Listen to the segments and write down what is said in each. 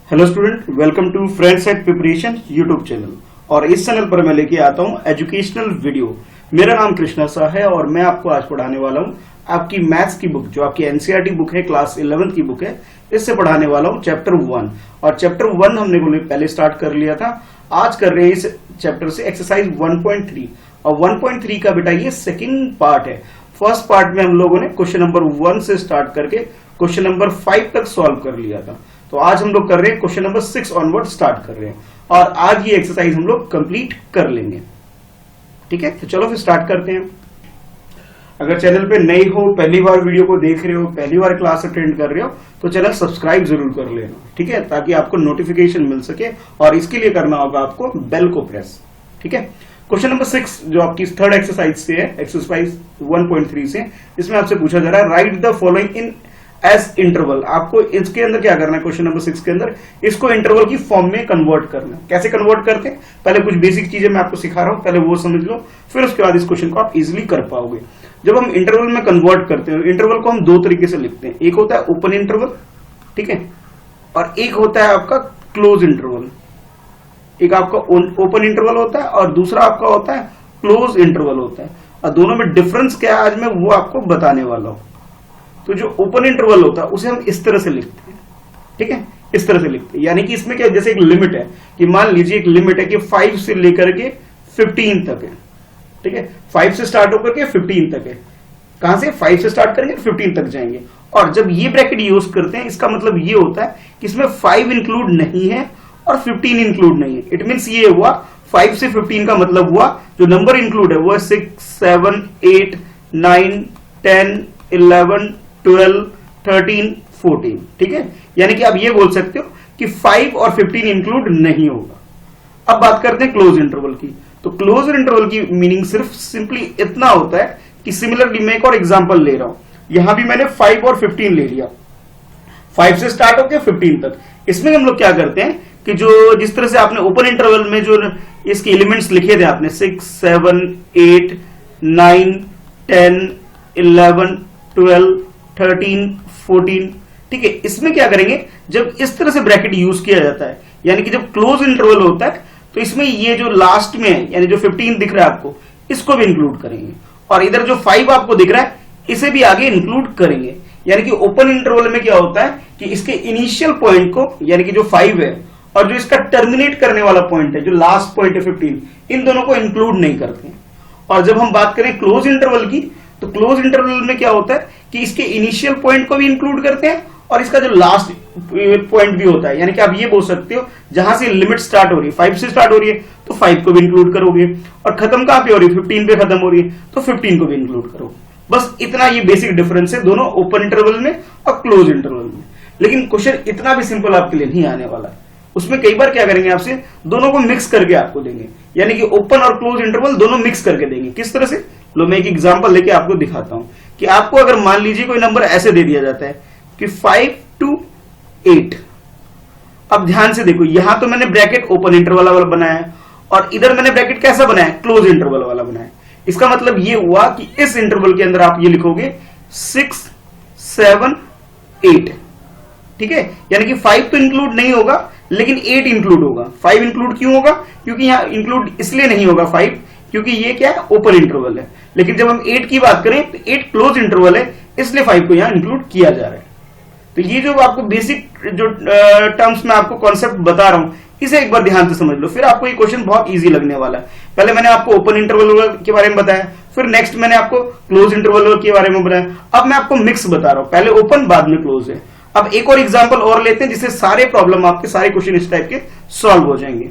Hello student, welcome to friends at preparation YouTube channel. और इस channel पर मैं लेके आता हूँ एजुकेशनल वीडियो। मेरा नाम कृष्णा शाह है और मैं आपको आज पढ़ाने वाला हूँ आपकी मैथ्स की बुक, जो आपकी एनसीईआरटी बुक है, क्लास 11th की बुक है। इससे पढ़ाने वाला हूँ चैप्टर 1। और चैप्टर 1 हमने पहले स्टार्ट कर लिया था। आज कर रहे हैं इस चैप्टर से एक्सरसाइज 1.3। और 1.3 का बेटा ये सेकंड पार्ट है। फर्स्ट पार्ट में हम लोगों ने क्वेश्चन नंबर 1 से स्टार्ट करके क्वेश्चन नंबर 5 तक सॉल्व कर लिया था। तो आज हम लोग कर रहे हैं क्वेश्चन नंबर 6 ऑनवर्ड स्टार्ट कर रहे हैं और आज ये एक्सरसाइज हम लोग कंप्लीट कर लेंगे। ठीक है, तो चलो फिर स्टार्ट करते हैं। अगर चैनल पे नए हो, पहली बार वीडियो को देख रहे हो, पहली बार क्लास अटेंड कर रहे हो, तो चैनल सब्सक्राइब जरूर कर लेना। ठीक है, ताकि आपको नोटिफिकेशन मिल सके। और इसके लिए करना होगा आपको बेल को प्रेस। ठीक है, क्वेश्चन नंबर 6 जो आपकी थर्ड एक्सरसाइज से है, एक्सरसाइज 1.3 से, इसमें आपसे पूछा जा रहा है right the following in S interval. आपको इसके अंदर क्या करना है, क्वेश्चन नंबर 6 के अंदर इसको इंटरवल की फॉर्म में कन्वर्ट करना है। कैसे कन्वर्ट करते हैं, पहले कुछ बेसिक चीजें मैं आपको सिखा रहा हूं, पहले वो समझ लो, फिर उसके बाद इस क्वेश्चन को आप इजीली कर पाओगे। जब हम इंटरवल में कन्वर्ट करते हैं, इंटरवल को हम दो तरीके से लिखते हैं। एक होता है ओपन इंटरवल, ठीक है, और एक होता है आपका क्लोज इंटरवल। एक आपका ओपन इंटरवल होता है और दूसरा आपका होता है क्लोज इंटरवल होता है। और दोनों में डिफरेंस क्या है आज मैं वो आपको बताने वाला हूं। तो जो ओपन इंटरवल होता है उसे हम इस तरह से लिखते हैं। ठीक है, इस तरह से लिखते हैं, यानी कि इसमें क्या, जैसे एक लिमिट है कि मान लीजिए एक लिमिट है कि 5 से लेकर के 15 तक है। ठीक है, 5 से स्टार्ट होकर के 15 तक है। कहां से 5 से स्टार्ट करेंगे 15 तक जाएंगे। और जब ये ब्रैकेट यूज करते हैं, इसका मतलब ये होता है कि इसमें 5 इंक्लूड नहीं है और 15 इंक्लूड नहीं है। इट मींस ये हुआ 5 से 15 का मतलब हुआ जो नंबर इंक्लूड है वो है 6, 7, 8, 9, 10, 11, 12, 13, 14। ठीक है, यानी कि आप ये बोल सकते हो कि 5 और 15 इंक्लूड नहीं होगा। अब बात करते हैं क्लोज इंटरवल की। तो क्लोज इंटरवल की मीनिंग सिर्फ सिंपली इतना होता है कि सिमिलरली मैं एक और एग्जांपल ले रहा हूं। यहां भी मैंने 5 और 15 ले लिया, 5 से स्टार्ट होकर 15 तक। इसमें हम लोग क्या करते हैं कि जो जिस तरह से आपने ओपन इंटरवल में जो इसके एलिमेंट्स लिखे थे आपने 6, 7, 8, 9, 10, 11, 12, 13, 14। ठीक है, इसमें क्या करेंगे, जब इस तरह से ब्रैकेट यूज किया जाता है, यानी कि जब क्लोज इंटरवल होता है, तो इसमें ये जो लास्ट में है, यानी जो 15 दिख रहा है आपको, इसको भी इंक्लूड करेंगे। और इधर जो 5 आपको दिख रहा है, इसे भी आगे इंक्लूड करेंगे। यानी कि ओपन इंटरवल में क्या होता है कि इसके इनिशियल पॉइंट को, यानी कि जो 5 है, और जो इसका टर्मिनेट करने वाला पॉइंट है, जो लास्ट पॉइंट है 15, इन दोनों को इंक्लूड नहीं करते हैं। और जब हम बात करें क्लोज इंटरवल की, तो क्लोज इंटरवल में क्या होता है कि इसके इनिशियल पॉइंट को भी इंक्लूड करते हैं और इसका जो लास्ट पॉइंट भी होता है। यानी कि आप ये बोल सकते हो जहां से लिमिट स्टार्ट हो रही है, 5 से स्टार्ट हो रही है, तो 5 को भी इंक्लूड करोगे, और खत्म कहां पे हो रही है, 15 पे खत्म हो रही है, तो 15 को भी इंक्लूड करोगे। बस इतना ये बेसिक डिफरेंस है दोनों ओपन इंटरवल में और क्लोज इंटरवल में। लेकिन क्वेश्चन इतना भी सिंपल आपके लिए नहीं आने वाला है। उसमें कई बार क्या करेंगे, आपसे दोनों को मिक्स करके आपको देंगे, यानी कि ओपन और क्लोज इंटरवल दोनों मिक्स करके देंगे। किस तरह से, लो मैं एक एग्जांपल लेके आपको दिखाता हूं कि आपको अगर मान लीजिए कोई नंबर ऐसे दे दिया जाता है कि 5 to 8। अब ध्यान से देखो, यहां तो मैंने ब्रैकेट ओपन इंटरवल वाला बनाया है और इधर मैंने ब्रैकेट कैसा बनाया, क्लोज इंटरवल वाला बनाया। इसका मतलब ये हुआ कि इस इंटरवल के अंदर आप ये लिखोगे 6, 7, 8। ठीक है, यानी कि 5 तो इंक्लूड नहीं होगा लेकिन 8 इंक्लूड होगा। 5 इंक्लूड क्यों होगा, क्योंकि यहां इंक्लूड इसलिए नहीं होगा 5, क्योंकि ये क्या है, ओपन इंटरवल है। लेकिन जब हम 8 की बात करें तो 8 क्लोज इंटरवल है, इसलिए 5 को यहां इंक्लूड किया जा रहा है। तो ये जो आपको बेसिक जो टर्म्स में आपको कॉन्सेप्ट बता रहा हूं, इसे एक बार ध्यान से समझ लो, फिर आपको ये क्वेश्चन बहुत इजी लगने वाला है। पहले मैंने आपको ओपन इंटरवल के बारे में बताया, फिर नेक्स्ट मैंने आपको क्लोज इंटरवल के बारे में बताया, अब मैं आपको मिक्स बता रहा हूं, पहले ओपन बाद में क्लोज है। अब एक और एग्जांपल और लेते हैं जिससे सारे प्रॉब्लम आपके सारे क्वेश्चन इस टाइप के सॉल्व हो जाएंगे।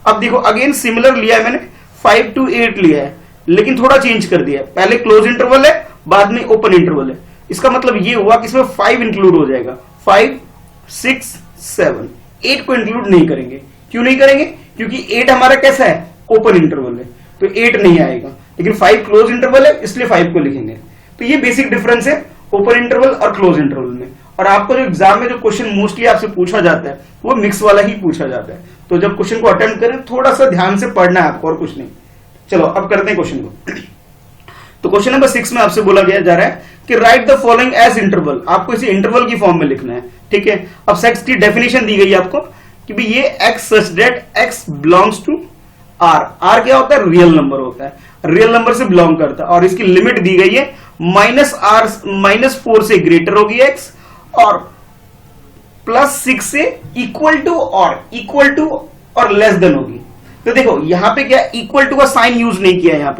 अब देखो अगेन सिमिलर लिया है मैंने, 5 to 8 लिया है, लेकिन थोड़ा चेंज कर दिया है। पहले क्लोज इंटरवल है, बाद में ओपन इंटरवल है। इसका मतलब ये हुआ कि इसमें 5 इंक्लूड हो जाएगा, 5, 6, 7। 8 को इंक्लूड नहीं करेंगे। क्यों नहीं करेंगे, क्योंकि 8 हमारा कैसा है, ओपन इंटरवल है, तो 8 नहीं आएगा। लेकिन 5 क्लोज इंटरवल है, इसलिए 5 को लिखेंगे। तो ये बेसिक डिफरेंस है ओपन इंटरवल और क्लोज इंटरवल में। और आपको जो एग्जाम में जो क्वेश्चन मोस्टली आपसे पूछा जाता है वो मिक्स वाला ही पूछा जाता है। तो जब क्वेश्चन को अटेम्प्ट करें थोड़ा सा ध्यान से पढ़ना है आपको, और कुछ नहीं। चलो अब करते हैं क्वेश्चन को। तो क्वेश्चन नंबर 6 में आपसे बोला गया जा रहा है कि write the following as interval. आपको इसे इंटरवल की फॉर्म में लिखना है। ठीक है, अब सेक्स की डेफिनेशन दी गई है आपको कि भाई ये x such that x belongs to r। r क्या होता है? रियल नंबर होता है, रियल नंबर से बिलोंग करता है, और इसकी लिमिट दी गई है -4 से ग्रेटर होगी x और +6 से इक्वल टू और लेस देन होगी। तो देखो यहां पे क्या इक्वल टू का साइन यूज नहीं किया, यहां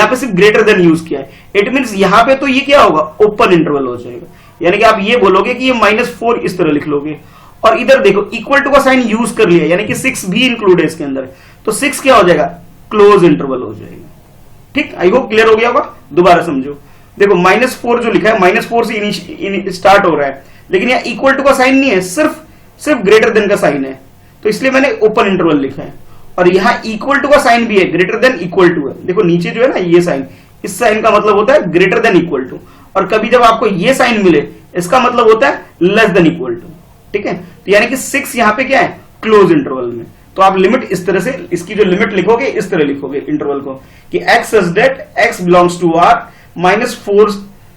पे सिर्फ ग्रेटर देन यूज किया है। इट मींस यहां पे तो ये क्या होगा? ओपन इंटरवल हो जाएगा, यानी कि आप ये बोलोगे कि ये -4 इस तरह लिख लोगे, और इधर देखो इक्वल टू का साइन यूज कर लिया, यानी कि 6 भी इंक्लूड है इसके अंदर, तो 6 क्या हो जाएगा? क्लोज इंटरवल हो जाएगा। ठीक, आई होप क्लियर हो गया होगा। दोबारा समझो, देखो -4 जो लिखा है, -4 से स्टार्ट हो रहा है, लेकिन यहाँ इक्वल टू का साइन नहीं है, सिर्फ ग्रेटर देन का साइन है, तो इसलिए मैंने ओपन इंटरवल लिखा है। और यहां इक्वल टू का साइन भी है, ग्रेटर देन इक्वल टू है। देखो नीचे जो है ना ये साइन, इस साइन का मतलब होता है ग्रेटर देन इक्वल टू, और कभी जब आपको ये साइन मिले इसका मतलब होता है लेस देन इक्वल टू। ठीक है, तो यानी कि 6 यहां पे क्या है? क्लोज इंटरवल में। तो आप लिमिट इस तरह से, इसकी जो लिमिट लिखोगे इस तरह लिखोगे इंटरवल को कि x such that x belongs to r, -4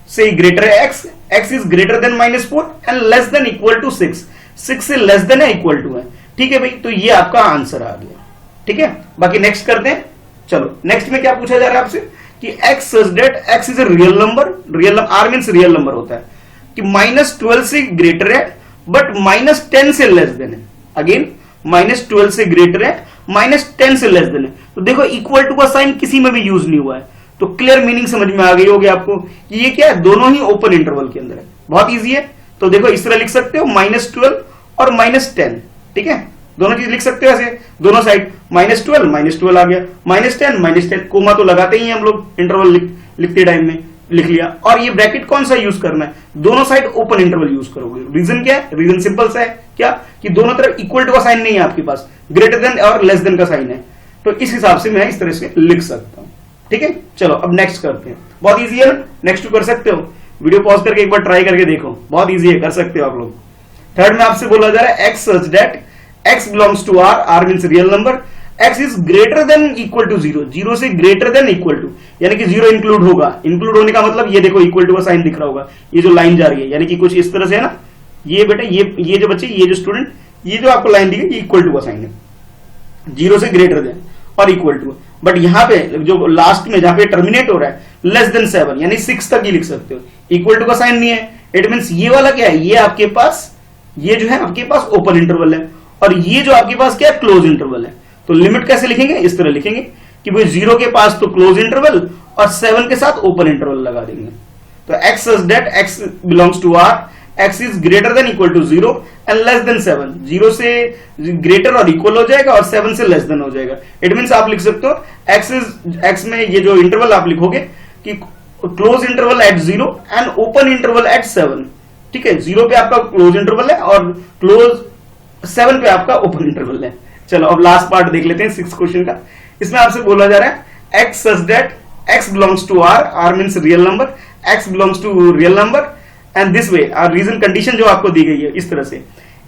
से ग्रेटर है x is greater than -4 and less than equal to 6 से लेस देन है इक्वल टू है। ठीक है भाई, तो ये आपका आंसर आ गया। ठीक है, बाकी नेक्स्ट करते हैं। चलो नेक्स्ट में क्या पूछा जा रहा है आपसे कि x such that x is a real number, r means real number होता है, कि -12 से ग्रेटर है बट -10 से लेस देन है। अगेन -12 से ग्रेटर है, -10 से लेस देन है। तो देखो इक्वल टू का साइन किसी में भी यूज नहीं हुआ है, तो क्लियर मीनिंग समझ में आ गई होगी आपको कि ये क्या है? दोनों ही ओपन इंटरवल के अंदर है। बहुत इजी है, तो देखो इस तरह लिख सकते हो -12 और -10। ठीक है, दोनों चीज लिख सकते हो ऐसे, दोनों साइड -12 आ गया, -10 कोमा तो लगाते ही हैं हम लोग इंटरवल लिखते टाइम में, लिख लिया। और ये ब्रैकेट कौन सा यूज करना है? दोनों साइड ओपन इंटरवल यूज करोगे। रीजन क्या है? रीजन सिंपल सा है, क्या कि दोनों तरफ इक्वल टू का साइन नहीं है आपके पास, ग्रेटर देन और लेस देन का साइन है, तो इस हिसाब से मैं इस तरह से लिख सकता हूं। ठीक है, चलो अब नेक्स्ट करते हैं। बहुत इजी है ना, नेक्स्ट कर सकते हो, वीडियो पॉज करके एक बार ट्राई करके देखो, बहुत इजी है, कर सकते हो आप लोग। थर्ड में आपसे बोला जा रहा है x such that x belongs to r, r means real number, x is greater than equal to 0, 0 से ग्रेटर देन इक्वल टू, यानी कि 0 इंक्लूड होगा। इंक्लूड होने का मतलब ये देखो इक्वल टू का साइन दिख रहा होगा, ये जो लाइन जा रही है, यानी कि कुछ इस तरह से है ना। ये बेटा ये जो बच्चे, ये जो स्टूडेंट, ये जो आपको लाइन दी गई, ये इक्वल टू का साइन है, 0 से ग्रेटर देन और इक्वल टू। बट यहाँ पे जो लास्ट में जहां पे टर्मिनेट हो रहा है लेस देन 7, यानी 6 तक ही लिख सकते हो, इक्वल टू का साइन नहीं है। इट मींस ये वाला क्या है? ये आपके पास, ये जो है आपके पास ओपन इंटरवल है, और ये जो आपके पास क्या है? क्लोज इंटरवल है। तो लिमिट कैसे लिखेंगे? इस तरह लिखेंगे कि भाई 0 के पास तो क्लोज इंटरवल और 7 के साथ ओपन इंटरवल लगा देंगे। तो x such that x belongs to r, x is greater than equal to 0 and less than 7, 0 से ग्रेटर और इक्वल हो जाएगा और 7 से लेस देन हो जाएगा। इट मींस आप लिख सकते हो x में ये जो इंटरवल आप लिखोगे कि close interval at 0 and open interval at 7। ठीक है, 0 पे आपका क्लोज इंटरवल है और क्लोज 7 पे आपका ओपन इंटरवल है। चलो अब लास्ट पार्ट देख लेते हैं 6 क्वेश्चन का। इसमें आपसे बोला जा रहा है x such that x belongs to r, r means real number, x belongs to real number and this way. Reason condition जो आपको दी गई है इस तरह से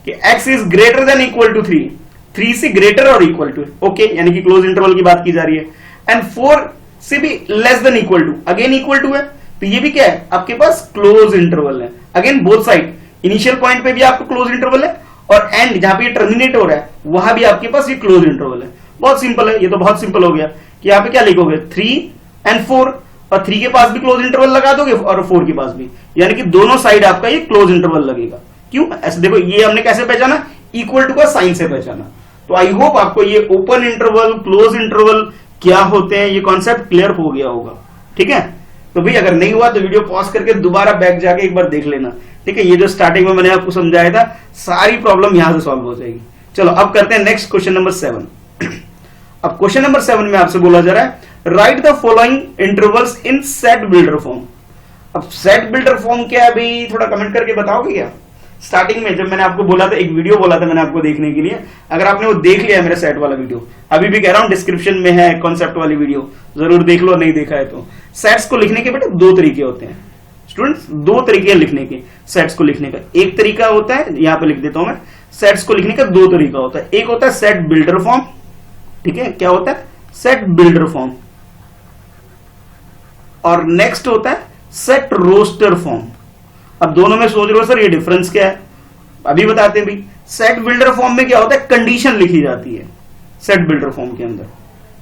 कि x is greater than equal to 3, 3 से ग्रेटर और इक्वल टू, ओके, यानी कि क्लोज इंटरवल की बात की जा रही है, एंड 4 से भी less than equal to, again equal to है, तो ये भी क्या है? आपके पास क्लोज इंटरवल है। Again both side, initial point पे भी आपको क्लोज इंटरवल है और एंड जहां पे ये टर्मिनेट हो रहा है वहां भी आपके पास ये क्लोज इंटरवल है। बहुत सिंपल है, ये तो बहुत सिंपल हो गया कि यहाँ पे क्या लिखोगे? 3 एंड 4, और 3 के पास भी क्लोज इंटरवल लगा दोगे और 4 के पास भी, यानी कि दोनों साइड आपका ये क्लोज इंटरवल लगेगा। क्यों ऐसे? देखो ये हमने कैसे पहचाना? इक्वल टू का साइन से पहचाना। तो आई होप आपको ये ओपन इंटरवल, क्लोज इंटरवल क्या होते हैं, ये कॉन्सेप्ट क्लियर हो गया होगा। ठीक है, तो भाई अगर नहीं हुआ तो वीडियो पॉज करके दोबारा बैक जाके एक बार देख लेना। ठीक है, ये जो स्टार्टिंग में मैंने आपको समझाया था सारी प्रॉब्लम यहां से सॉल्व हो जाएगी। चलो अब करते हैं नेक्स्ट क्वेश्चन नंबर 7। अब क्वेश्चन नंबर 7 में आपसे बोला जा रहा है right the following intervals in set builder form. अब सेट बिल्डर फॉर्म क्या है भाई, थोड़ा कमेंट करके बताओगे क्या? स्टार्टिंग में जब मैंने आपको बोला था, एक वीडियो बोला था मैंने आपको देखने के लिए, अगर आपने वो देख लिया मेरा सेट वाला वीडियो, अभी भी कह रहा हूं डिस्क्रिप्शन में है कॉन्सेप्ट वाली वीडियो, जरूर देख लो, नहीं देखा है तो। सेट्स को लिखने के बेटे 2 तरीके होते हैं स्टूडेंट्स, 2 तरीके लिखने के सेट्स को लिखने का। एक तरीका होता है, यहां पे लिख देता हूं मैं, सेट्स को लिखने का 2 तरीका होता है। एक होता है सेट बिल्डर फॉर्म, ठीक है, क्या होता है? Set builder form. और नेक्स्ट होता है सेट रोस्टर फॉर्म। अब दोनों में सोच रहे हो सर ये डिफरेंस क्या है? अभी बताते हैं भाई। सेट बिल्डर फॉर्म में क्या होता है, कंडीशन लिखी जाती है सेट बिल्डर फॉर्म के अंदर,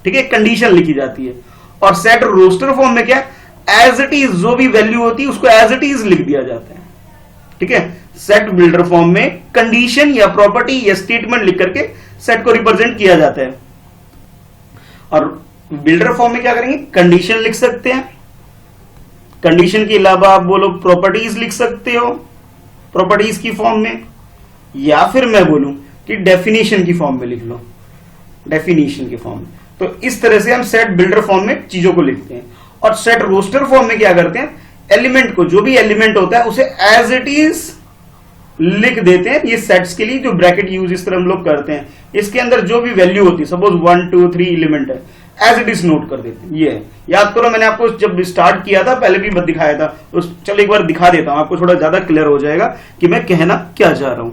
ठीक है, कंडीशन लिखी जाती है। और सेट रोस्टर फॉर्म में क्या, एज इट इज जो भी वैल्यू होती है उसको एज इट इज लिख दिया जाता है, ठीक है। सेट बिल्डर फॉर्म में कंडीशन या प्रॉपर्टी या स्टेटमेंट लिख करके सेट को रिप्रेजेंट किया जाता है। और बिल्डर फॉर्म में क्या करेंगे, कंडीशन लिख सकते हैं, कंडीशन के अलावा आप बोलो प्रॉपर्टीज लिख सकते हो प्रॉपर्टीज की फॉर्म में, या फिर मैं बोलूं कि डेफिनेशन की फॉर्म में लिख लो, डेफिनेशन की फॉर्म में। तो इस तरह से हम सेट बिल्डर फॉर्म में चीजों को लिखते हैं। और सेट रोस्टर फॉर्म में क्या करते हैं, एलिमेंट को, जो भी एलिमेंट होता है उसे एज इट इज लिख देते हैं। ये सेट्स के लिए जो ब्रैकेट यूज इस तरह हम लोग करते हैं, इसके अंदर जो भी वैल्यू होती है, सपोज 1 2 3 एलिमेंट है, एज इट इज नोट कर देते हैं। ये याद करो, मैंने आपको जब स्टार्ट किया था पहले भी दिखाया था, चलो एक बार दिखा देता हूं, आपको थोड़ा ज्यादा क्लियर हो जाएगा कि मैं कहना क्या चाह रहा हूं।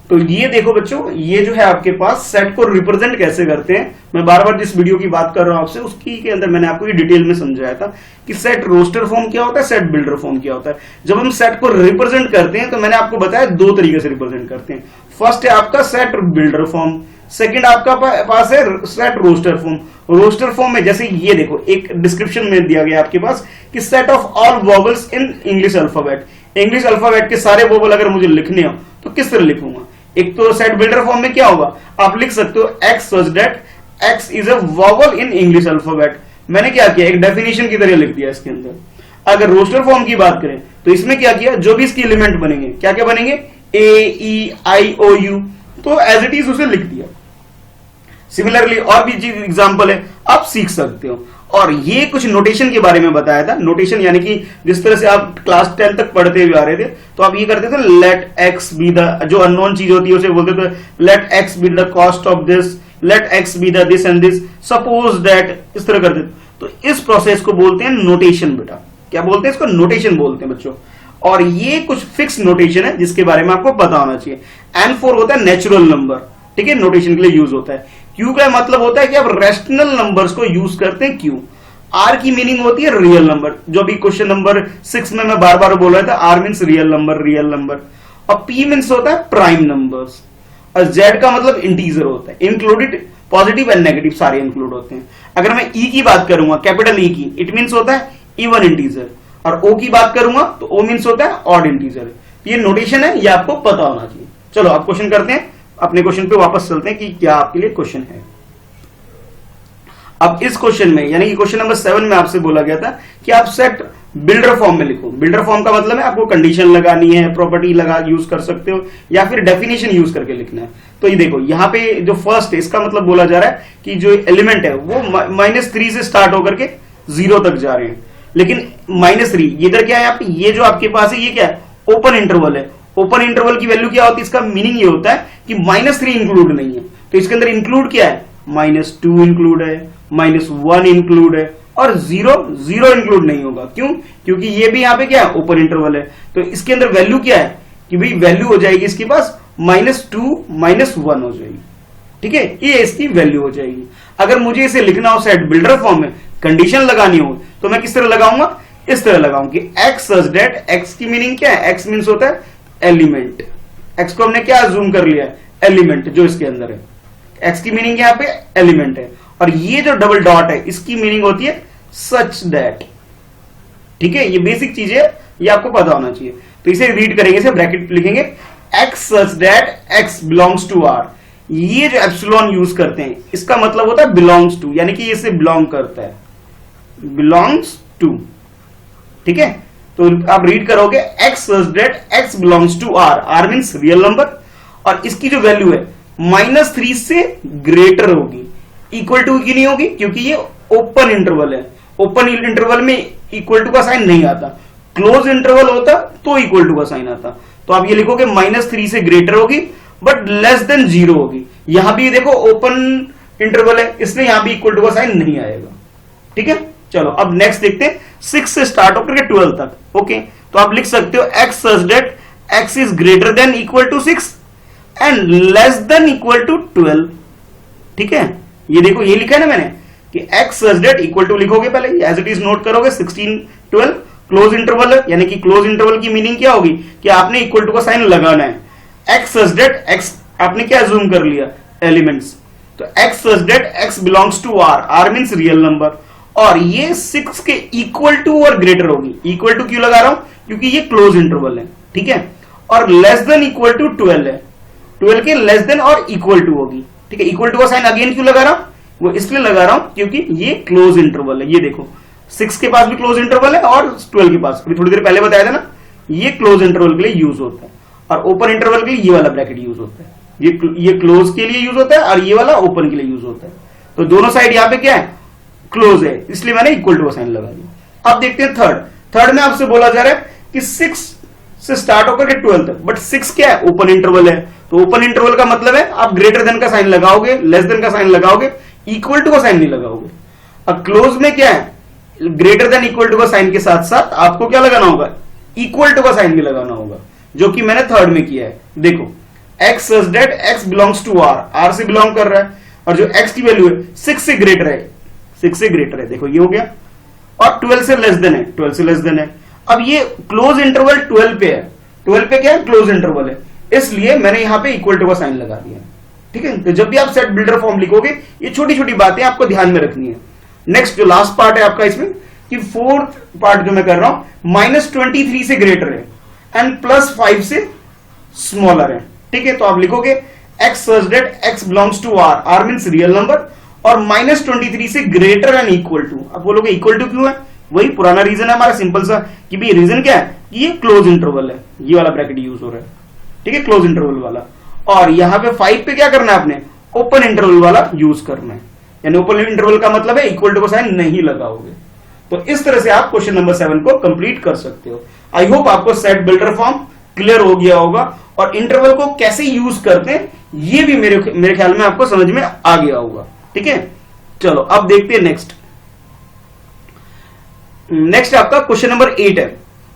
तो ये देखो बच्चों, ये जो है आपके पास सेट को रिप्रेजेंट कैसे करते हैं। मैं बार बार जिस वीडियो की बात कर रहा हूं आपसे, उसकी के अंदर मैंने आपको ये डिटेल में समझाया था कि सेट रोस्टर फॉर्म क्या होता है, सेट बिल्डर फॉर्म क्या होता है। जब हम सेट को रिप्रेजेंट करते हैं तो मैंने आपको बताया दो तरीके से रिप्रेजेंट करते हैं। फर्स्ट है आपका सेट बिल्डर फॉर्म, सेकंड आपका पास है set roster form. Roster form में जैसे ये देखो, एक डिस्क्रिप्शन में दिया गया आपके पास कि set of all vowels in English alphabet. English alphabet के सारे वोवल अगर मुझे लिखने हो तो किस तरह लिखूंगा। एक तो सेट बिल्डर फॉर्म में क्या होगा, आप लिख सकते हो X such that X is a vowel in English alphabet. मैंने क्या किया, एक डेफिनेशन की तरह लिख दिया इसके अंदर। अगर रोस्टर फॉर्म की बात करें तो इसमें क्या किया, जो भी इसके एलिमेंट बनेंगे, क्या क्या बनेंगे, ए ई आई ओ यू, तो एज इट इज उसे लिख दिया। सिमिलरली और भी चीज एग्जांपल है, आप सीख सकते हो। और ये कुछ नोटेशन के बारे में बताया था। नोटेशन यानी कि जिस तरह से आप क्लास 10 तक पढ़ते हुए आ रहे थे, तो आप ये करते थे, लेट एक्स बी द, जो अननोन चीज होती है उसे बोलते थे let X be the cost of this, let X be the this and this, suppose that, इस तरह करते थे। तो इस प्रोसेस को बोलते हैं नोटेशन। बेटा क्या बोलते हैं इसको, नोटेशन बोलते हैं बच्चों। और ये कुछ फिक्स नोटेशन है जिसके बारे में आपको पता होना चाहिए। N4 होता है नेचुरल नंबर, ठीक है, नोटेशन के लिए यूज होता है। क्यू का मतलब होता है कि आप रेशनल नंबर्स को यूज करते हैं क्यू। आर की मीनिंग होती है रियल नंबर, जो भी क्वेश्चन नंबर 6 में मैं बार बार बोल रहा था, R means real number, real number. और पी मीन्स होता है प्राइम नंबर्स। और जेड का मतलब इंटीजर होता है, इंक्लूडेड पॉजिटिव एंड नेगेटिव सारे इंक्लूड होते हैं। अगर मैं ई की बात करूंगा, कैपिटल ई की, इट मीन्स होता है इवन इंटीजर। और ओ की बात करूंगा तो ओ मीन्स होता है ऑड इंटीजर। ये नोटेशन है, ये आपको पता होना चाहिए। चलो आप क्वेश्चन करते हैं, अपने क्वेश्चन पे वापस चलते हैं कि क्या आपके लिए क्वेश्चन है। अब इस क्वेश्चन में, यानी कि क्वेश्चन नंबर 7 में आपसे बोला गया था कि आप सेट बिल्डर फॉर्म में लिखो। बिल्डर फॉर्म का मतलब है आपको कंडीशन लगानी है, प्रॉपर्टी लगा यूज कर सकते हो, या फिर डेफिनेशन यूज करके लिखना है। तो ये देखो, यहाँ पे जो फर्स्ट है, इसका मतलब बोला जा रहा है कि जो एलिमेंट है वो -3 से स्टार्ट होकर के 0 तक जा रहे हैं। लेकिन -3 इधर क्या है, आप ये जो आपके पास है ये क्या है, ओपन इंटरवल है। ओपन इंटरवल की वैल्यू क्या होती है, इसका मीनिंग ये होता है कि -3 इंक्लूड नहीं है। तो इसके अंदर इंक्लूड क्या है, -2 इंक्लूड है, -1 इंक्लूड है, और 0 इंक्लूड नहीं होगा। क्यों, क्योंकि ये भी यहाँ पे क्या है, ओपन इंटरवल है। तो इसके अंदर वैल्यू क्या है कि भाई वैल्यू हो जाएगी इसके पास -2 -1 हो जाएगी, ठीक है, ये इसकी वैल्यू हो जाएगी। अगर मुझे इसे लिखना हो सेट बिल्डर फॉर्म में, कंडीशन लगानी हो, तो मैं किस तरह लगाऊंगा, इस तरह लगाऊंगा कि एक्स सच दैट, एक्स की मीनिंग क्या है, एक्स मीन्स होता है एलिमेंट। एक्स को हमने क्या जूम कर लिया, एलिमेंट जो इसके अंदर है। एक्स की मीनिंग यहाँ पे एलिमेंट है। और ये जो डबल डॉट है, इसकी मीनिंग होती है सच दैट, ठीक है, ये बेसिक चीज है, ये आपको पता होना चाहिए। तो इसे रीड करेंगे, इसे ब्रैकेट लिखेंगे, X such that X belongs to R. ये जो एप्सिलॉन यूज करते हैं, इसका मतलब होता है बिलोंग्स टू, यानी कि इसे बिलोंग करता है, बिलोंग्स टू, ठीक है। तो आप रीड करोगे X such that X belongs to R, R means real number, और इसकी जो वैल्यू है -3 से ग्रेटर होगी। इक्वल टू की नहीं होगी, क्योंकि ये ओपन इंटरवल है। ओपन इंटरवल में इक्वल टू का साइन नहीं आता, क्लोज इंटरवल होता तो इक्वल टू का साइन आता। तो आप ये लिखोगे -3 से ग्रेटर होगी बट लेस देन 0 होगी। यहां भी देखो ओपन इंटरवल है, इसलिए यहां भी इक्वल टू का साइन नहीं आएगा, ठीक है। चलो अब नेक्स्ट देखते हैं, 6 से स्टार्ट होकर के 12 तक। ओके, तो आप लिख सकते हो X such that X is greater than equal to 6 and less than equal to 12, ठीक है। ये देखो, ये लिखा है ना मैंने कि X such that equal to लिखोगे पहले, एज इट इज नोट करोगे 16 12, क्लोज इंटरवल है, यानी कि क्लोज इंटरवल की मीनिंग क्या होगी कि आपने इक्वल टू का साइन लगाना है। एक्स सच दैट एक्स, आपने क्या अज्यूम कर लिया, एलिमेंट्स, तो X such that X belongs to R, R means real number, और ये 6 के इक्वल टू और ग्रेटर होगी। इक्वल टू क्यों लगा रहा हूं, क्योंकि ये क्लोज इंटरवल है, ठीक है, और लेस देन इक्वल टू 12 है, 12 के लेस देन और इक्वल टू होगी, ठीक है। इक्वल टू का साइन अगेन क्यों लगा रहा हूं, वो इसलिए लगा रहा हूं क्योंकि ये क्लोज इंटरवल है। ये देखो 6 के पास भी क्लोज इंटरवल है और 12 के पास, अभी थोड़ी देर पहले बताया था ना, ये क्लोज इंटरवल के लिए यूज होता है, और ओपन इंटरवल के लिए ये वाला ब्रैकेट यूज होता है। ये क्लोज के लिए यूज होता है और ये वाला ओपन के लिए यूज होता है। तो दोनों साइड यहां पे क्या है, क्लोज है, इसलिए मैंने इक्वल टू का साइन लगा दिया। अब देखते हैं थर्ड में आपसे बोला जा रहा है कि 6 से स्टार्ट होकर के 12 तक, बट 6 क्या है, ओपन इंटरवल है, तो ओपन इंटरवल का मतलब है आप ग्रेटर देन का साइन लगाओगे, लेस देन का साइन लगाओगे, इक्वल टू का साइन नहीं लगाओगे। अब क्लोज में क्या है, ग्रेटर देन इक्वल टू का साइन के साथ साथ आपको क्या लगाना होगा, इक्वल टू का साइन भी लगाना होगा, जो कि मैंने थर्ड में किया है। देखो X such that X belongs to R, R से बिलोंग कर रहा है, और जो एक्स की वैल्यू है 6 से ग्रेटर है, 6 से ग्रेटर है, देखो ये हो गया, और 12 से लेस देन है, 12 से लेस देन है। अब ये क्लोज इंटरवल 12 पे है, 12 पे क्या है, क्लोज इंटरवल है, इसलिए मैंने यहां पे इक्वल टू का साइन लगा दिया, ठीक है। तो जब भी आप सेट बिल्डर फॉर्म लिखोगे, ये छोटी छोटी बातें आपको ध्यान में रखनी है। नेक्स्ट जो लास्ट पार्ट है आपका इसमें, कि फोर्थ पार्ट जो मैं कर रहा हूं, -23 से ग्रेटर है एंड +5 से स्मॉलर है, ठीक है। तो आप लिखोगे X such that X belongs to R, R means real number, और -23 से ग्रेटर एंड इक्वल टू। अब बोलोगे इक्वल टू क्यों है, वही पुराना रीजन है हमारा सिंपल सा, कि भाई रीजन क्या है कि ये क्लोज इंटरवल है, ये वाला ब्रैकेट यूज हो रहा है, ठीक है, क्लोज इंटरवल वाला। और यहां पे 5 पे क्या करना है आपने, ओपन इंटरवल वाला यूज करना है, यानी ओपन इंटरवल का मतलब है इक्वल टू का साइन नहीं लगाओगे। तो इस तरह से आप क्वेश्चन नंबर 7 को कंप्लीट कर सकते हो। आई होप आपको सेट बिल्डर फॉर्म क्लियर हो गया होगा, और इंटरवल को कैसे यूज करते हैं ये भी मेरे ख्याल में आपको समझ में आ गया होगा, ठीक है। चलो अब देखते हैं नेक्स्ट आपका क्वेश्चन नंबर 8 है,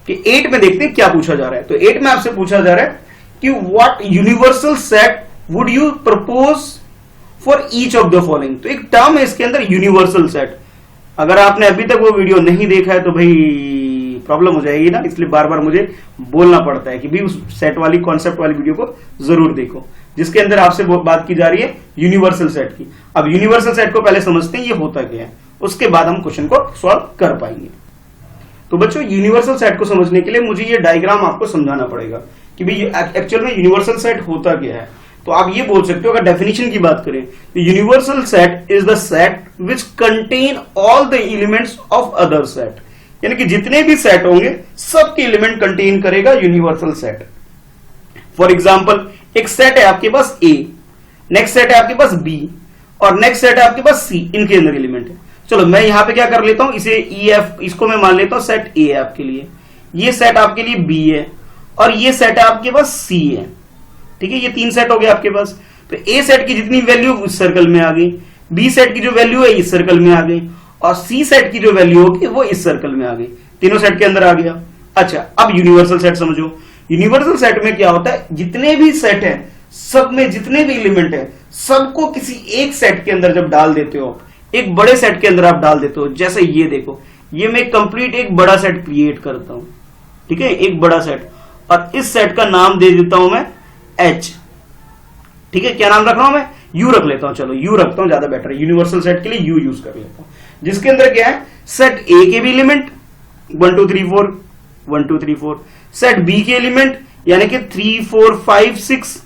कि 8 में देखते हैं क्या पूछा जा रहा है। तो 8 में आपसे पूछा जा रहा है कि what universal set would you propose for each of the following. तो एक टर्म है इसके अंदर, यूनिवर्सल सेट। अगर आपने अभी तक वो वीडियो नहीं देखा है तो भाई प्रॉब्लम हो जाएगी ना, इसलिए बार बार मुझे बोलना पड़ता है कि भी उस सेट वाली कॉन्सेप्ट वाली वीडियो को जरूर देखो, जिसके अंदर आपसे बात की जा रही है यूनिवर्सल सेट की। अब यूनिवर्सल सेट को पहले समझते हैं ये होता क्या है, उसके बाद हम क्वेश्चन को सॉल्व कर पाएंगे। तो बच्चों यूनिवर्सल सेट को समझने के लिए मुझे ये डायग्राम आपको समझाना पड़ेगा कि भाई एक्चुअल में यूनिवर्सल सेट होता क्या है। तो आप ये बोल सकते हो, अगर डेफिनेशन की बात करें, universal set is the set which contain all the elements of other set, यानी कि जितने भी सेट होंगे सबके एलिमेंट कंटेन करेगा यूनिवर्सल सेट। फॉर एग्जाम्पल एक सेट है आपके पास ए, नेक्स्ट सेट है आपके पास बी, और नेक्स्ट सेट है आपके पास सी, इनके अंदर एलिमेंट है। चलो मैं यहां पे क्या कर लेता हूं, इसे ई एफ, इसको मैं मान लेता हूं सेट ए है आपके लिए, ये सेट आपके लिए बी है, और ये सेट है आपके पास सी है, ठीक है। ये 3 सेट हो गए आपके पास। तो ए सेट की जितनी वैल्यू उस सर्कल में आ गई, बी सेट की जो वैल्यू है इस सर्कल में आ गई, और सी सेट की जो वैल्यू होगी वो इस सर्कल में आ गई, तीनों सेट के अंदर आ गया। अच्छा अब यूनिवर्सल सेट समझो। यूनिवर्सल सेट में क्या होता है, जितने भी सेट है सब में जितने भी एलिमेंट है सबको किसी एक सेट के अंदर जब डाल देते हो, एक बड़े सेट के अंदर आप डाल देते हो, जैसे ये देखो, ये मैं कंप्लीट एक बड़ा सेट क्रिएट करता हूं, ठीक है, एक बड़ा सेट, और इस सेट का नाम दे देता हूं मैं एच, ठीक है। क्या नाम रख रहा हूं मैं, यू रख लेता हूं, चलो यू रखता हूं, ज्यादा बेटर है, यूनिवर्सल सेट के लिए यू यूज कर लेता हूं, जिसके अंदर क्या है, सेट ए के भी एलिमेंट 1 2 3 4 1 2 3 4, सेट बी के एलिमेंट यानी कि 3 4 5 6,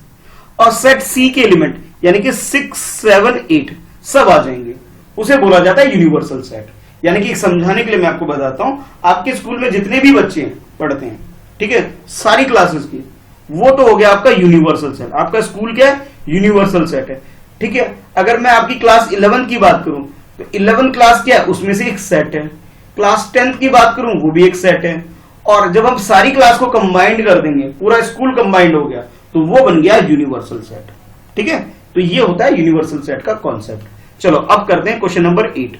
और सेट सी के एलिमेंट यानी कि 6 7 8 सब आ जाएंगे, उसे बोला जाता है यूनिवर्सल सेट। यानी कि समझाने के लिए मैं आपको बताता हूं, आपके स्कूल में जितने भी बच्चे पढ़ते हैं, ठीक है, सारी क्लासेस की, वो तो हो गया आपका यूनिवर्सल सेट। आपका स्कूल क्या है, यूनिवर्सल सेट है, ठीक है। अगर मैं आपकी क्लास 11 की बात करूं तो 11 क्लास क्या है, उसमें से एक सेट है। क्लास 10 की बात करूं वो भी एक सेट है, और जब हम सारी क्लास को कंबाइंड कर देंगे, पूरा स्कूल कंबाइंड हो गया, तो वो बन गया यूनिवर्सल सेट, ठीक है। तो ये होता है यूनिवर्सल सेट का कॉन्सेप्ट। चलो अब करते हैं क्वेश्चन नंबर 8।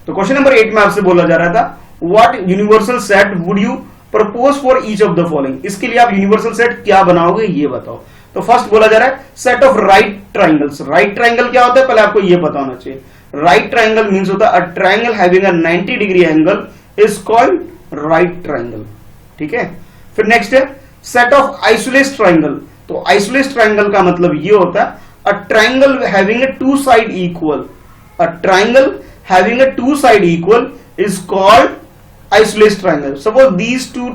तो क्वेश्चन नंबर 8 में आपसे बोला जा रहा था, what universal set would you propose for each of the following. इसके लिए आप यूनिवर्सल सेट क्या बनाओगे ये बताओ। तो फर्स्ट बोला जा रहा है set of right triangles. Right triangle क्या होता है पहले आपको ये पता होना चाहिए। राइट ट्राइंगल मींस होता है a triangle having a 90 degree angle is called right triangle, ठीक है। फिर नेक्स्ट है सेट ऑफ आइसोलेस ट्राइंगल, तो आइसोलेस ट्राइंगल का मतलब ये होता है a triangle having a two side equal, a triangle having a two side equal is called isosceles triangle. Suppose these two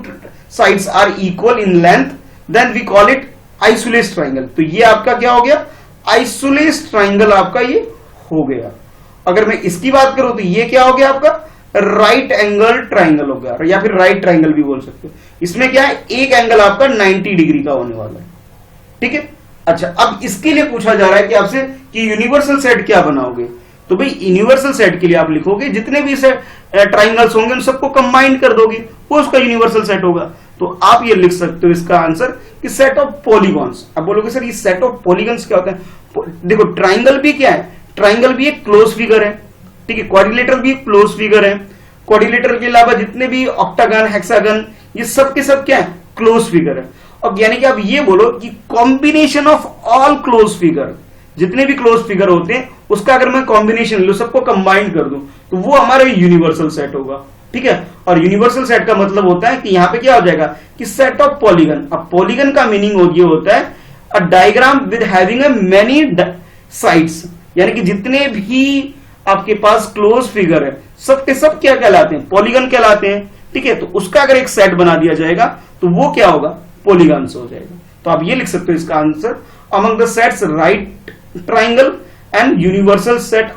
sides are equal in length, then we call it isosceles triangle. तो ये आपका क्या हो गया, isosceles triangle आपका ये हो गया। अगर मैं इसकी बात करूं तो ये क्या हो गया आपका, राइट एंगल ट्राइंगल हो गया, या फिर राइट ट्राइंगल भी बोल सकते हो। इसमें क्या है, एक एंगल आपका 90 डिग्री का होने वाला है, ठीक है। अच्छा, अब इसके लिए पूछा जा रहा है कि आपसे कि यूनिवर्सल सेट क्या बनाओगे, तो भाई यूनिवर्सल सेट के लिए आप लिखोगे जितने भी ट्राइंगल्स होंगे उन सबको कंबाइन कर दोगे, वो उसका यूनिवर्सल सेट होगा। तो आप ये लिख सकते हो इसका आंसर कि सेट ऑफ पॉलीगॉन्स। अब बोलोगे सर ये सेट ऑफ पॉलीगॉन्स क्या होता है, देखो ट्राइंगल भी क्या है, ट्राइंगल भी एक क्लोज फिगर है, ठीक है, क्वाड्रिलेटरल भी एक क्लोज फिगर है, क्वाड्रिलेटरल के अलावा जितने भी ऑक्टागन, हेक्सागन, ये सब के सब क्या है, क्लोज फिगर है। अब यानी कि आप ये बोलो कि combination of all close figure, जितने भी क्लोज फिगर होते हैं उसका अगर मैं कॉम्बिनेशन लूं, सबको कंबाइन कर दूं, तो वो हमारा यूनिवर्सल सेट होगा, ठीक है। और यूनिवर्सल सेट का मतलब होता है कि यहां पे क्या हो जाएगा कि सेट ऑफ पॉलीगन। अब पॉलीगन का मीनिंग ये होता है a diagram with having a many sides, यानी कि जितने भी आपके पास क्लोज फिगर है सब के सब क्या कहलाते हैं, पॉलीगन कहलाते हैं, ठीक है। तो उसका अगर एक सेट बना दिया जाएगा तो वो क्या होगा, पॉलीगन्स हो जाएगा। तो आप ये लिख सकते हो इसका answer among the sets right triangle and universal set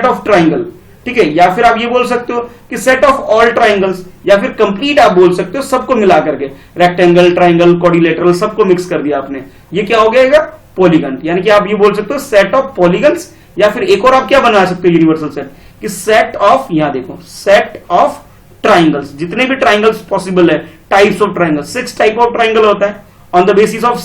of triangle, ठीक है। या फिर आप ये बोल सकते हो कि सेट ऑफ ऑल ट्राइंगल्स, या फिर कंप्लीट आप बोल सकते हो सबको मिला करके, रेक्टेंगल, ट्राइंगल, क्वाड्रिलेटरल सबको मिक्स कर दिया आपने, ये क्या हो गया पॉलीगन। यानी कि आप ये बोल सकते हो सेट ऑफ पॉलीगन्स, या फिर एक और आप क्या बना सकते हो यूनिवर्सल सेट कि सेट ऑफ, यहां देखो सेट ऑफ ट्राइंगल्स, जितने भी ट्राइंगल्स पॉसिबल है, types of triangle, 6 type of triangle होता है on the basis of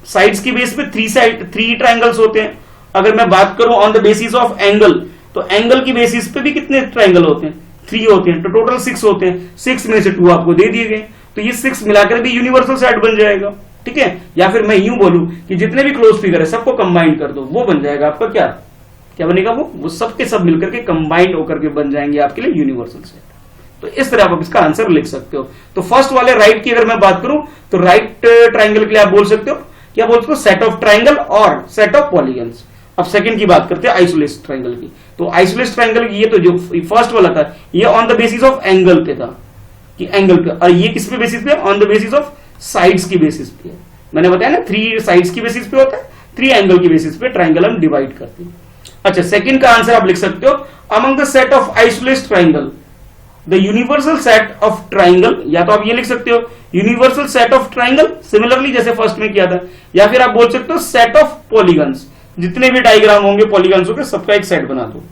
sides की बेस पे 3 ट्राइंगल्स होते हैं। अगर मैं बात करूं on the basis of angle, तो एंगल की बेसिस पे भी कितने ट्राइंगल होते हैं, 3 होते हैं, तो टोटल 6 होते हैं, 6 में से 2 आपको दे दिए गए, तो ये 6 मिलाकर भी यूनिवर्सल सेट बन जाएगा, ठीक है। या फिर मैं यूं बोलूं कि जितने भी क्लोज फिगर है सबको कंबाइन कर दो, वो बन जाएगा आपका क्या बनेगा, वो सब के सब मिलकर के कंबाइंड होकर के बन जाएंगे आपके लिए यूनिवर्सल सेट। तो इस तरह आप इसका आंसर लिख सकते हो। तो फर्स्ट वाले राइट की अगर मैं बात करूं तो राइट ट्राइंगल के लिए आप बोल सकते हो, क्या बोल सकते हो, सेट ऑफ ट्राइंगल और सेट ऑफ पॉलीगन्स। अब सेकंड की बात करते हैं आइसोलेस ट्राइंगल की। तो आइसोलेस ट्राइंगल की ये तो जो फर्स्ट वाला था ये on the basis of angle पे था, कि एंगल पे, और ये किस पे बेसिस पे, on the basis of sides की बेसिस पे। मैंने बताया ना 3 साइड्स की बेसिस पे होता है, 3 एंगल की बेसिस पे ट्राइंगल हम डिवाइड करते हैं। अच्छा, सेकंड का आंसर आप लिख सकते हो among the set of isosceles triangle the universal set of triangle, या तो आप ये लिख सकते हो universal set of triangle similarly जैसे फर्स्ट में किया था, या फिर आप बोल सकते हो सेट ऑफ पॉलीगन्स, जितने भी डायग्राम होंगे पॉलीगन्स होंगे सबका एक सेट बना दो,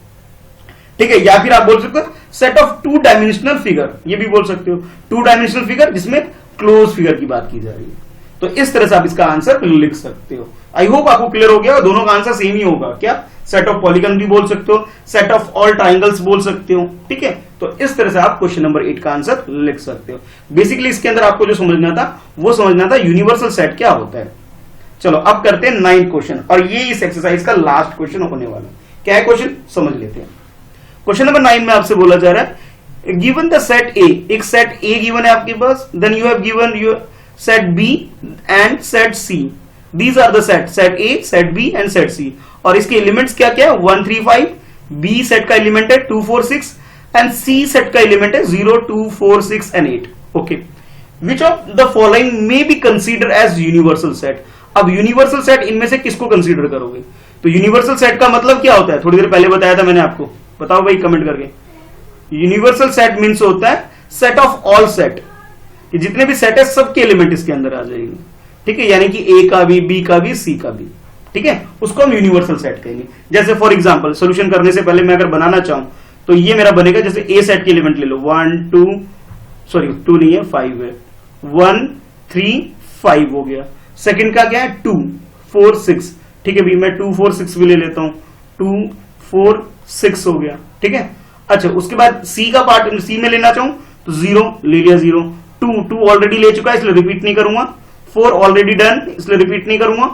ठीक है। या फिर आप बोल सकते हो सेट ऑफ 2 डायमेंशनल फिगर, ये भी बोल सकते हो 2 डायमेंशनल फिगर जिसमें क्लोज फिगर की बात की जा रही है। तो इस तरह से आप इसका आंसर लिख सकते हो। आई होप आपको क्लियर हो गया, दोनों का आंसर सेम ही होगा। क्या, सेट ऑफ पॉलीगन भी बोल सकते हो, सेट ऑफ ऑल ट्राइंगल्स बोल सकते हो, ठीक है। तो इस तरह से आप क्वेश्चन नंबर 8 का आंसर लिख सकते हो। बेसिकली इसके अंदर आपको जो समझना था वो समझना था यूनिवर्सल सेट क्या होता है। चलो अब करते हैं 9th क्वेश्चन, और ये इस एक्सरसाइज का लास्ट क्वेश्चन होने वाला है। क्या है क्वेश्चन, समझ लेते हैं। क्वेश्चन नंबर 9 में आपसे बोला जा रहा है गिवन द सेट ए, एक सेट ए गिवन है आपके पास, then you have given your set B and set C. These are the set A, set B and set C, और इसके एलिमेंट्स क्या क्या है, 1 3 5, बी सेट का एलिमेंट है 2 4 6 एंड सी सेट का एलिमेंट है 0 2 4 6 एंड 8। Okay, which of the following may be consider as universal set. अब यूनिवर्सल सेट इनमें से किसको कंसीडर करोगे, तो यूनिवर्सल सेट का मतलब क्या होता है, थोड़ी देर पहले बताया था मैंने आपको, बताओ भाई कमेंट करके। यूनिवर्सल सेट मीन्स होता है सेट ऑफ ऑल सेट, कि जितने भी सेट है सबके एलिमेंट इसके अंदर आ जाएंगे, ठीक है। यानी कि ए का भी, बी का भी, सी का भी, ठीक है, उसको हम यूनिवर्सल सेट कहेंगे। जैसे फॉर एग्जांपल सोल्यूशन करने से पहले मैं अगर बनाना चाहूं तो ये मेरा बनेगा, जैसे ए सेट के एलिमेंट ले लो 1 2 सॉरी 2 नहीं है 5 है, 1 3 5 हो गया। सेकंड का क्या है 2 4 6, ठीक है भी, मैं 2 4 6 भी ले लेता हूं, 2 4 6 हो गया, ठीक है। अच्छा, उसके बाद सी का पार्ट, सी में लेना चाहूं तो 0 ले लिया, 0 2 ऑलरेडी ले चुका है इसलिए रिपीट नहीं करूंगा, 4 ऑलरेडी डन इसलिए रिपीट नहीं करूंगा,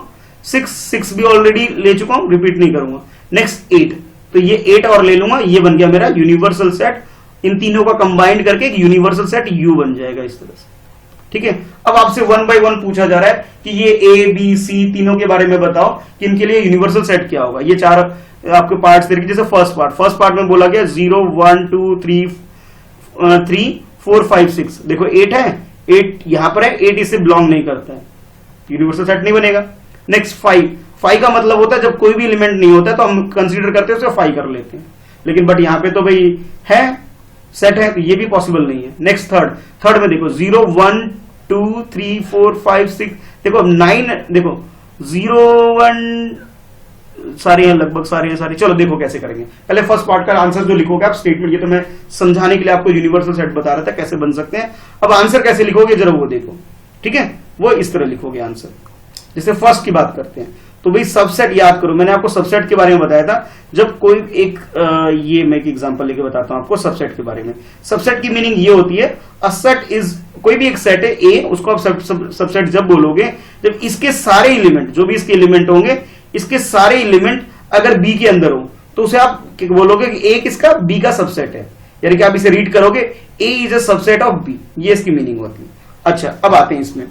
6 भी ऑलरेडी ले चुका हूं रिपीट नहीं करूंगा। नेक्स्ट 8, तो ये 8 और ले लूंगा, ये बन गया मेरा यूनिवर्सल सेट। इन तीनों का कंबाइंड करके एक यूनिवर्सल सेट यू बन जाएगा इस तरह से, ठीक है। अब आपसे वन बाय वन पूछा जा रहा है कि ये ए बी सी तीनों के बारे में बताओ कि इनके लिए यूनिवर्सल सेट क्या होगा। ये चार आपके पार्ट्स तरीके, जैसे फर्स्ट पार्ट में बोला गया 0 1 2 3 4 5 6, देखो 8 है, 8 यहां पर है, 8 इससे बिलोंग नहीं करता है, यूनिवर्सल सेट नहीं बनेगा। नेक्स्ट 5 का मतलब होता है जब कोई भी एलिमेंट नहीं होता है तो हम कंसीडर करते हैं उसे 5 कर लेते हैं, लेकिन बट यहां पे तो भाई है सेट है, तो ये भी पॉसिबल नहीं है। नेक्स्ट थर्ड में देखो 0 1 2 3 4 5 6, देखो 9, देखो 0 1 सारे हैं, लगभग सारे हैं सारे। चलो देखो कैसे करेंगे। पहले फर्स्ट पार्ट का आंसर जो लिखोगे आप स्टेटमेंट, ये तो मैं समझाने के लिए आपको यूनिवर्सल सेट बता रहा था कैसे बन सकते हैं। अब आंसर कैसे लिखोगे जरा वो देखो, ठीक है। वो इस तरह लिखोगे आंसर। जैसे फर्स्ट की बात करते हैं तो भाई सबसेट याद करो, मैंने आपको सबसेट के बारे में बताया था। जब कोई एक ये मैं एक एग्जांपल लेके बताता हूं आपको सबसेट के बारे में। सबसेट की मीनिंग ये होती है, अ सेट इज, कोई भी एक सेट है ए, उसको आप सबसेट जब बोलोगे जब इसके सारे एलिमेंट, जो भी इसके एलिमेंट होंगे, इसके सारे एलिमेंट अगर बी के अंदर हो तो उसे आप बोलोगे कि ए किसका, बी का सबसेट है, यानी कि आप इसे रीड करोगे A is a subset of B, ये इसकी मीनिंग होती है। अच्छा अब आते हैं इसमें,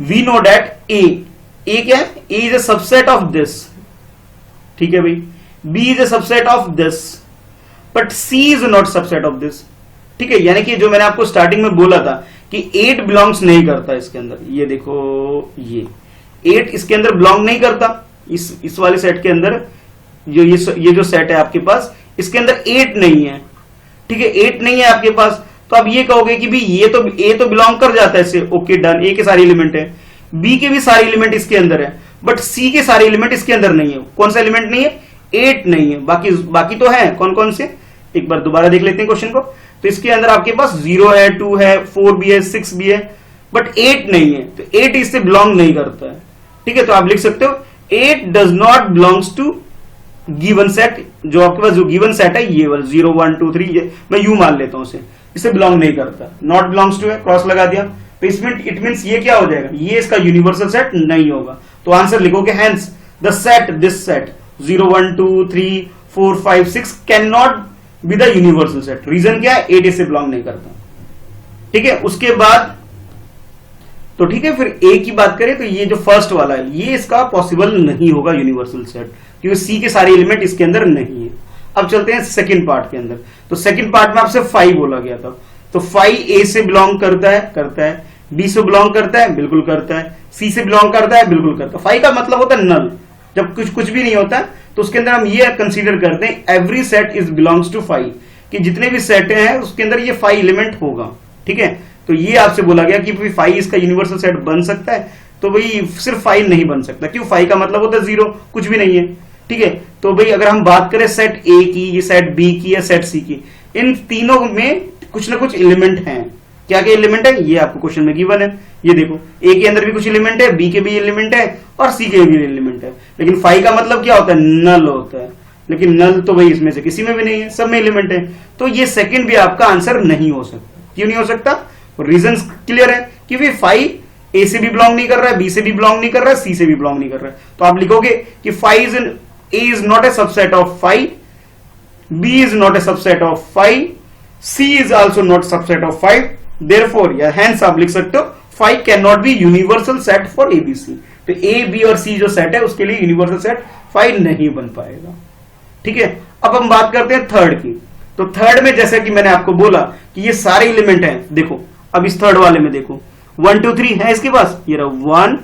वी नो दैट ए क्या है, A is a subset of this, ठीक है भाई, B is a subset of this, but C is not subset of this, ठीक है। यानी कि जो मैंने आपको स्टार्टिंग में बोला था कि 8 बिलोंग्स नहीं करता इसके अंदर, ये देखो ये 8 इसके अंदर बिलोंग नहीं करता, इस वाले सेट के अंदर, जो ये जो सेट है आपके पास, इसके अंदर 8 नहीं है, ठीक है, 8 नहीं है आपके पास। तो आप ये कहोगे कि भी ये तो ए तो बिलोंग कर जाता है इससे, ओके डन, ए के सारे एलिमेंट है, बी के भी सारे एलिमेंट इसके अंदर है, बट सी के सारे एलिमेंट इसके अंदर नहीं है। कौन सा एलिमेंट नहीं है, 8 नहीं है, बाकी तो है, कौन कौन से, एक बार दोबारा देख लेते हैं क्वेश्चन को। तो इसके अंदर आपके पास 0 है, 2 है, 4 भी है, 6 भी है, बट 8 नहीं है, तो 8 इससे बिलोंग नहीं करता है, ठीक है। तो आप लिख सकते हो 8 does not belongs to given set, जो आपके पास जो गिवन सेट है ये वाला 0 1 2 3, मैं यू मान लेता हूं उसे, इसे बिलोंग नहीं करता, नॉट बिलोंग्स टू है, क्रॉस लगा दिया, तो इसमें इट मींस ये क्या हो जाएगा, ये इसका यूनिवर्सल सेट नहीं होगा। तो आंसर लिखोगे hence the set, this set 0 1 2 3 4 5 6 can not be the universal set. Reason क्या है, 8 इससे बिलोंग नहीं करता, ठीक है। उसके बाद तो ठीक है, फिर ए की बात करें तो ये जो फर्स्ट वाला है ये इसका पॉसिबल नहीं होगा यूनिवर्सल सेट, क्योंकि सी के सारे एलिमेंट इसके अंदर नहीं है। अब चलते हैं सेकंड पार्ट के अंदर। तो सेकंड पार्ट में आपसे 5 बोला गया था, तो 5 ए से बिलोंग करता है, बी से बिलोंग करता है, बिल्कुल करता है, सी से बिलोंग करता है, बिल्कुल करता है। 5 का मतलब होता है नल, जब कुछ भी नहीं होता तो उसके अंदर हम ये कंसीडर करते हैं every set is belongs to 5, कि जितने भी सेट हैं उसके अंदर ये 5 एलिमेंट होगा, ठीक है। तो ये आपसे बोला गया कि 5 इसका यूनिवर्सल सेट बन सकता है, तो भाई सिर्फ 5 नहीं बन सकता, क्यों, 5 का मतलब होता है 0, कुछ भी नहीं है, ठीक है। तो भाई अगर हम बात करें सेट ए की, ये सेट बी की या सेट सी की, इन तीनों में कुछ ना कुछ एलिमेंट हैं। क्या क्या एलिमेंट है ये आपको क्वेश्चन में गिवन है, ये देखो ए के अंदर भी कुछ एलिमेंट है, बी के भी एलिमेंट है और सी के भी एलिमेंट है। लेकिन 5 का मतलब क्या होता है, नल होता है, लेकिन नल तो भाई इसमें से किसी में भी नहीं है, सब में एलिमेंट है। तो ये सेकंड भी आपका आंसर नहीं हो सकता। क्यों नहीं हो सकता, रीजन क्लियर है, क्योंकि 5 ए से भी बिलोंग नहीं कर रहा है, बी से भी बिलोंग नहीं कर रहा है, सी से भी बिलोंग नहीं कर रहा है। तो आप लिखोगे कि 5 A is not a subset of 5, B is not a subset of 5, C is also not subset of 5, therefore या हेंस आप लिख सकते हो 5 can not be universal set for ABC. तो ए बी और सी जो सेट है उसके लिए यूनिवर्सल सेट 5 नहीं बन पाएगा, ठीक है। अब हम बात करते हैं थर्ड की। तो थर्ड में जैसा कि मैंने आपको बोला कि ये सारे एलिमेंट हैं, देखो अब इस थर्ड वाले में देखो 1 2 3 है इसके पास, ये रहा 1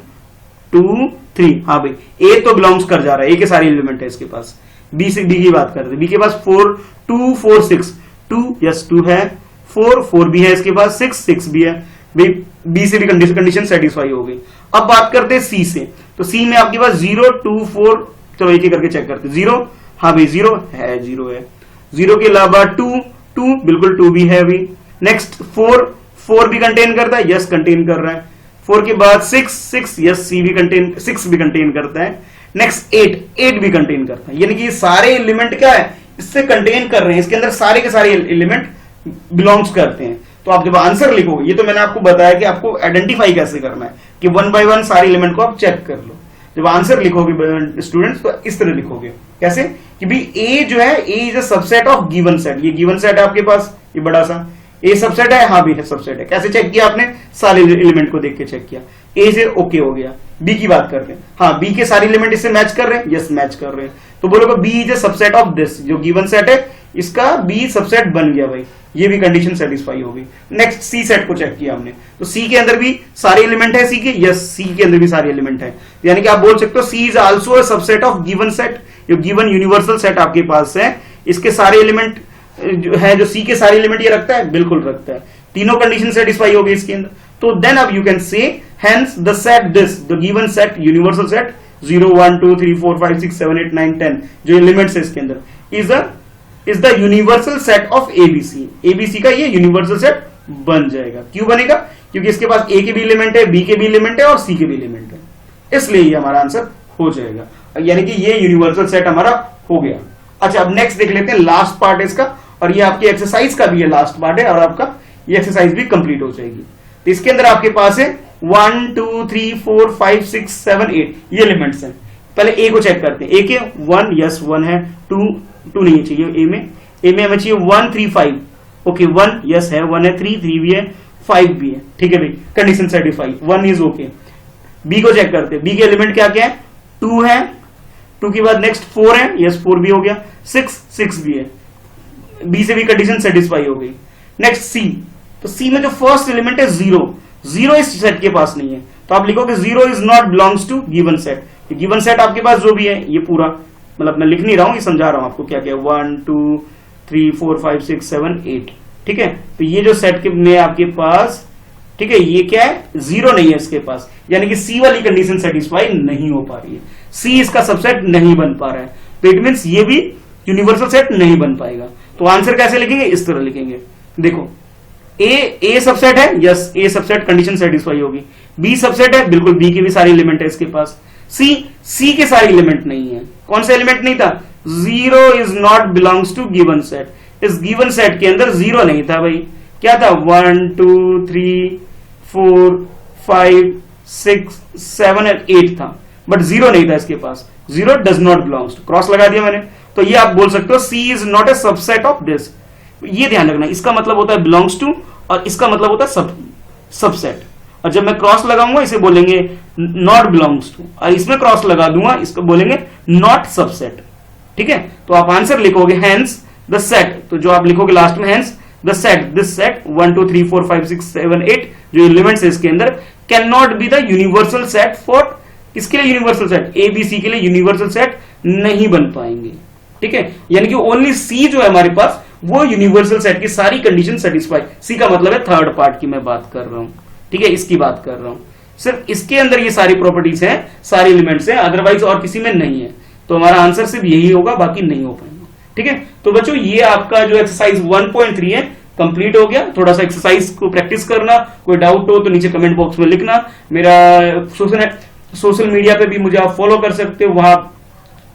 2 3, हाँ भाई ए तो बिलोंग्स कर जा रहा है, ए के सारे एलिमेंट है इसके पास। बी से बी की बात करते हैं, बी के पास 4 2 4 6, 2 यस 2 है, 4 भी है इसके पास, 6 भी है, बी से भी कंडीशन सेटिस्फाई हो गई। अब बात करते हैं सी से। तो सी में आपके पास 0 2 4, चलो एक एक करके चेक करते हैं। 0, हाँ भाई 0 है, 0 है, 0 के अलावा 2 बिल्कुल 2 भी है अभी। नेक्स्ट 4 भी कंटेन करता है, यस कंटेन कर रहा है। 4 के बाद 6 यस, सी भी कंटेन, 6 भी कंटेन करता है। नेक्स्ट 8 भी कंटेन करता है, यानी कि सारे एलिमेंट क्या है, इससे कंटेन कर रहे हैं, इसके अंदर सारे के सारे एलिमेंट बिलोंग्स करते हैं। तो आप जब आंसर लिखोगे, ये तो मैंने आपको बताया कि आपको आइडेंटिफाई कैसे करना है, कि 1 बाय 1 सारे एलिमेंट को आप चेक कर लो। जब आंसर लिखोगे स्टूडेंट्स तो इस तरह लिखोगे, कैसे कि भाई ए जो है, A is a subset of given set, ये गिवन सेट है आपके पास, ये बड़ा सा, ए सबसेट है, हाँ भी है सबसेट है। कैसे चेक किया आपने? सारे एलिमेंट को देख के चेक किया। ए से ओके हो गया। बी की बात करते हैं, हाँ बी के सारे एलिमेंट इससे मैच कर रहे हैं, यस मैच कर रहे हैं, तो बोलोगे B is a subset of this, जो गिवन सेट है इसका बी सबसेट बन गया भाई, ये भी कंडीशन सेटिस्फाई होगी। नेक्स्ट सी सेट को चेक किया हमने, तो सी के अंदर भी सारे एलिमेंट है सी के, यस सी के अंदर भी सारे एलिमेंट है, यानी कि आप बोल सकते हो C is also a subset of given set. जो गिवन यूनिवर्सल सेट आपके पास है, इसके सारे एलिमेंट जो है, जो सी के सारे एलिमेंट ये रखता है, बिल्कुल रखता है, तीनों कंडीशन सेटिस्फाई हो गई इसके अंदर। तो देन अब you can say hence the set this, the given set universal set 0 1 2 3 4 5 6 7 8 9 10 जो एलिमेंट्स है इसके अंदर is the universal set of ABC. ABC का ये यूनिवर्सल सेट बन जाएगा। क्यों बनेगा? क्योंकि इसके पास ए के भी एलिमेंट है, बी के भी एलिमेंट है और सी के भी एलिमेंट है, इसलिए ये हमारा आंसर हो जाएगा, यानी कि ये यूनिवर्सल सेट हमारा हो गया। अच्छा अब नेक्स्ट देख लेते हैं, लास्ट पार्ट है इसका, और ये आपकी एक्सरसाइज का भी है लास्ट पार्ट है, और आपका ये एक्सरसाइज भी कंप्लीट हो जाएगी। तो इसके अंदर आपके पास है 1 2 3 4 5 6 7 8 ये एलिमेंट्स हैं। पहले ए को चेक करते हैं। ए के 1 यस 1 है, 2 नहीं चाहिए ए में हमें चाहिए 1 3 5 ओके 1 यस है, 1 है, 3 भी है, 5 भी है, ठीक है भाई, condition satisfy, 1 is okay. B को चेक करते हैं। बी के एलिमेंट क्या क्या है? 2 है, 2 के बाद नेक्स्ट 4 है, यस 4 भी हो गया, 6 भी है, बी से भी कंडीशन सेटिस्फाई हो गई। नेक्स्ट सी, तो सी में जो फर्स्ट एलिमेंट है 0 इस सेट के पास नहीं है, तो आप लिखोगे 0 is not belongs to given set. Given set आपके पास जो भी है ये पूरा, मतलब मैं लिख नहीं रहा हूं, ये समझा रहा हूं आपको क्या क्या 1 2 3 4 5 6 7 8, ठीक है। तो ये जो सेट में आपके पास, ठीक है, ये क्या है? 0 नहीं है इसके पास, यानी कि सी वाली कंडीशन सेटिस्फाई नहीं हो पा रही है, सी इसका सबसेट नहीं बन पा रहा है, तो इट मींस ये भी यूनिवर्सल सेट नहीं बन पाएगा। तो आंसर कैसे लिखेंगे? इस तरह लिखेंगे, देखो ए सबसेट है, यस ए सबसेट कंडीशन सेटिस्फाई होगी। बी सबसेट है, बिल्कुल बी के भी सारे एलिमेंट है इसके पास। सी के सारे एलिमेंट नहीं है, कौन सा एलिमेंट नहीं था? 0 is not belongs to given set. इस गिवन सेट के अंदर 0 नहीं था भाई, क्या था? 1 2 3 4 5 6 7 और 8 था, बट 0 नहीं था इसके पास, 0 does not belongs to, cross लगा दिया मैंने। तो ये आप बोल सकते हो C is not a subset of this. ये ध्यान रखना, इसका मतलब होता है बिलोंग्स टू और इसका मतलब होता है सबसेट, और जब मैं क्रॉस लगाऊंगा इसे बोलेंगे नॉट बिलोंग्स टू, और इसमें क्रॉस लगा दूंगा इसको बोलेंगे नॉट सबसेट, ठीक है। तो आप आंसर लिखोगे हेंस द सेट, तो जो आप लिखोगे लास्ट में hence the set, this set 1 2 3 4 5 6 7 8 जो एलिमेंट्स है इसके अंदर can not be the universal set for, किसके लिए universal set? A B C के लिए यूनिवर्सल सेट नहीं बन पाएंगे, ठीक है। यानी कि ओनली सी जो है हमारे पास वो यूनिवर्सल सेट की सारी कंडीशन सेटिस्फाई, सी का मतलब है थर्ड पार्ट की मैं बात कर रहा हूं, ठीक है, इसकी बात कर रहा हूं, सिर्फ इसके अंदर ये सारी प्रॉपर्टीज हैं, सारे एलिमेंट्स हैं, अदरवाइज और किसी में नहीं है। तो हमारा आंसर सिर्फ यही होगा, बाकी नहीं हो पाएगा, ठीक है। तो बच्चों ये आपका जो एक्सरसाइज 1.3 है कंप्लीट हो गया। थोड़ा सा एक्सरसाइज को प्रैक्टिस करना, कोई डाउट हो तो नीचे कमेंट बॉक्स में लिखना। मेरा सोशल मीडिया पे भी मुझे आप फॉलो कर सकते हो, वहां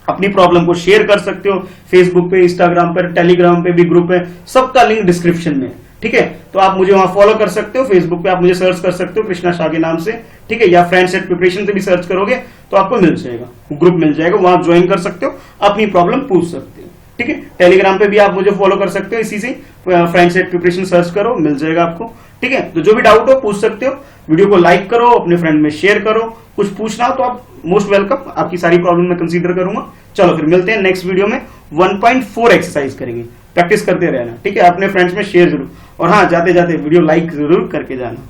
अपनी प्रॉब्लम को शेयर कर सकते हो, फेसबुक पे, इंस्टाग्राम पर, टेलीग्राम पे भी ग्रुप है, सबका लिंक डिस्क्रिप्शन में, ठीक है। तो आप मुझे वहां फॉलो कर सकते हो, फेसबुक पे आप मुझे सर्च कर सकते हो कृष्णा शाह के नाम से, ठीक है, या फ्रेंड्स एट प्रिपरेशन से भी सर्च करोगे तो आपको मिल जाएगा, ग्रुप मिल जाएगा, वहां ज्वाइन कर सकते हो, अपनी प्रॉब्लम पूछ सकते हो, ठीक है। टेलीग्राम पे भी आप मुझे फॉलो कर सकते हो, इसी से फ्रेंड्स एट प्रिपरेशन सर्च करो, मिल जाएगा आपको, ठीक है। तो जो भी डाउट हो पूछ सकते हो, वीडियो को लाइक करो, अपने फ्रेंड में शेयर करो, कुछ पूछना हो तो आप मोस्ट वेलकम, आपकी सारी प्रॉब्लम मैं कंसीडर करूंगा। चलो फिर मिलते हैं नेक्स्ट वीडियो में, 1.4 एक्सरसाइज करेंगे, प्रैक्टिस करते रहना, ठीक है, अपने फ्रेंड्स में शेयर जरूर, और हाँ जाते जाते वीडियो लाइक जरूर करके जाना।